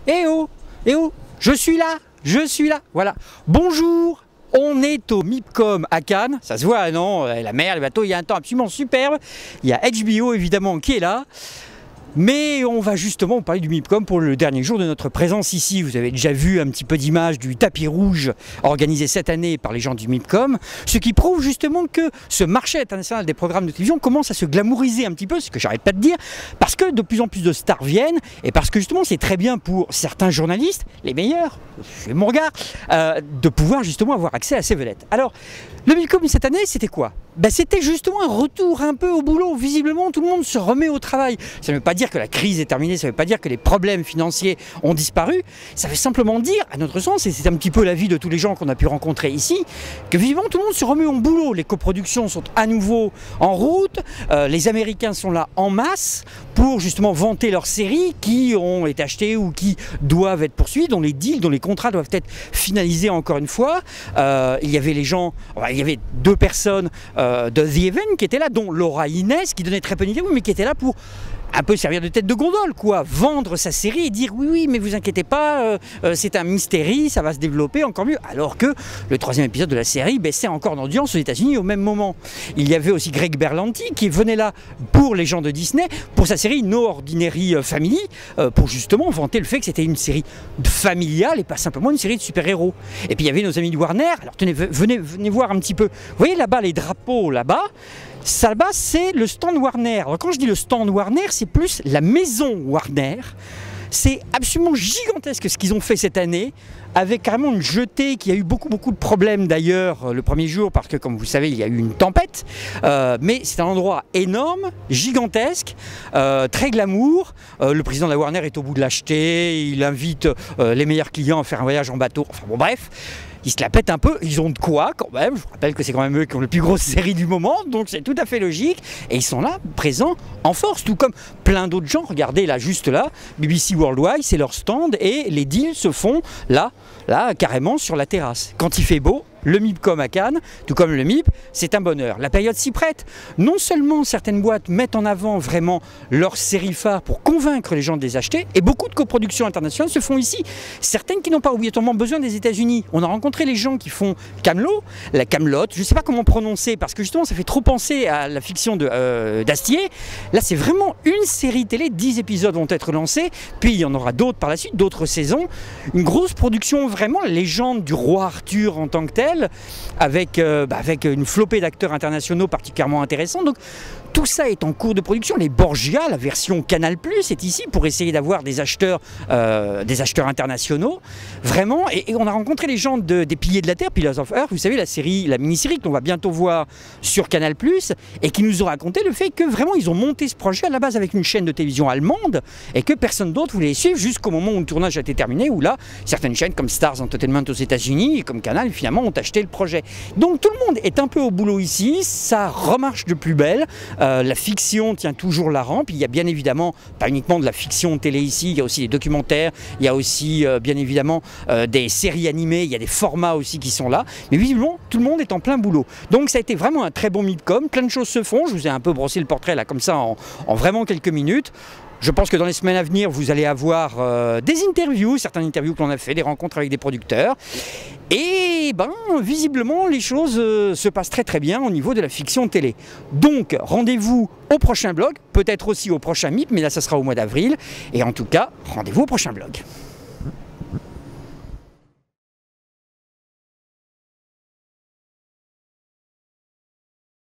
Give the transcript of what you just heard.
Eh oh, eh oh, je suis là, voilà. Bonjour, on est au MIPCOM à Cannes, ça se voit, non? La mer, les bateaux, il y a un temps absolument superbe. Il y a HBO évidemment qui est là. Mais on va justement parler du MIPCOM pour le dernier jour de notre présence ici. Vous avez déjà vu un petit peu d'image du tapis rouge organisé cette année par les gens du MIPCOM, ce qui prouve justement que ce marché international des programmes de télévision commence à se glamouriser un petit peu, ce que j'arrête pas de dire, parce que de plus en plus de stars viennent, et parce que justement c'est très bien pour certains journalistes, les meilleurs, c'est mon regard, de pouvoir justement avoir accès à ces vedettes. Alors, le MIPCOM cette année, c'était quoi? C'était justement un retour un peu au boulot. Visiblement, tout le monde se remet au travail. Ça ne veut pas dire que la crise est terminée, ça ne veut pas dire que les problèmes financiers ont disparu. Ça veut simplement dire, à notre sens, et c'est un petit peu l'avis de tous les gens qu'on a pu rencontrer ici, que visiblement tout le monde se remet au boulot. Les coproductions sont à nouveau en route. Les Américains sont là en masse pour justement vanter leurs séries qui ont été achetées ou qui doivent être poursuivies, dont les deals, dont les contrats doivent être finalisés encore une fois. Il y avait les gens, il y avait deux personnes de The Event qui étaient là, dont Laura Inès, qui donnait très peu d'idées, mais qui était là pour un peu servir de tête de gondole, quoi, vendre sa série et dire oui, mais vous inquiétez pas, c'est un mystérie, ça va se développer encore mieux. Alors que le troisième épisode de la série baissait encore d'audience aux États-Unis au même moment. Il y avait aussi Greg Berlanti qui venait là pour les gens de Disney, pour sa série No Ordinary Family, pour justement vanter le fait que c'était une série familiale et pas simplement une série de super-héros. Et puis il y avait nos amis de Warner. Alors tenez, venez voir un petit peu. Vous voyez là-bas les drapeaux là-bas? Ça là-bas, c'est le stand Warner. Alors, quand je dis le stand Warner, c'est plus la maison Warner. C'est absolument gigantesque ce qu'ils ont fait cette année, avec carrément une jetée qui a eu beaucoup de problèmes d'ailleurs le premier jour, parce que comme vous savez, il y a eu une tempête. Mais c'est un endroit énorme, gigantesque, très glamour. Le président de la Warner est au bout de l'acheter, il invite les meilleurs clients à faire un voyage en bateau. Enfin bon, bref. Ils se la pètent un peu, ils ont de quoi quand même, je vous rappelle que c'est quand même eux qui ont la plus grosse série du moment, donc c'est tout à fait logique, et ils sont là, présents en force, tout comme plein d'autres gens. Regardez là, juste là, BBC Worldwide, c'est leur stand, et les deals se font là, carrément sur la terrasse. Quand il fait beau, le MIPCOM à Cannes, tout comme le MIP, c'est un bonheur. La période s'y prête. Non seulement certaines boîtes mettent en avant vraiment leurs séries phares pour convaincre les gens de les acheter, et beaucoup de coproductions internationales se font ici. Certaines qui n'ont pas obligatoirement besoin des États-Unis. On a rencontré les gens qui font Camelot, la Camelote, je ne sais pas comment prononcer, parce que justement ça fait trop penser à la fiction d'Astier. Là c'est vraiment une série télé, 10 épisodes vont être lancés, puis il y en aura d'autres par la suite, d'autres saisons. Une grosse production, vraiment la légende du roi Arthur en tant que tel, avec une flopée d'acteurs internationaux particulièrement intéressants. Donc tout ça est en cours de production. Les Borgia, la version Canal+, est ici pour essayer d'avoir des acheteurs internationaux. Vraiment, et on a rencontré les gens des Piliers de la Terre, Pillars of Earth, vous savez, la mini-série qu'on va bientôt voir sur Canal+, et qui nous ont raconté le fait que vraiment ils ont monté ce projet à la base avec une chaîne de télévision allemande, et que personne d'autre voulait les suivre jusqu'au moment où le tournage a été terminé, où là, certaines chaînes comme Stars Entertainment aux États-Unis et comme Canal, finalement, ont acheté le projet. Donc tout le monde est un peu au boulot ici, ça remarche de plus belle. La fiction tient toujours la rampe. Il y a bien évidemment pas uniquement de la fiction télé ici, il y a aussi des documentaires, il y a aussi bien évidemment des séries animées, il y a des formats aussi qui sont là. Mais visiblement, tout le monde est en plein boulot. Donc ça a été vraiment un très bon MIPCOM. Plein de choses se font. Je vous ai un peu brossé le portrait là comme ça en vraiment quelques minutes. Je pense que dans les semaines à venir, vous allez avoir des interviews, certaines interviews que l'on a fait, des rencontres avec des producteurs. Et visiblement, les choses se passent très bien au niveau de la fiction télé. Donc, rendez-vous au prochain blog, peut-être aussi au prochain MIP, mais là, ça sera au mois d'avril. Et en tout cas, rendez-vous au prochain blog.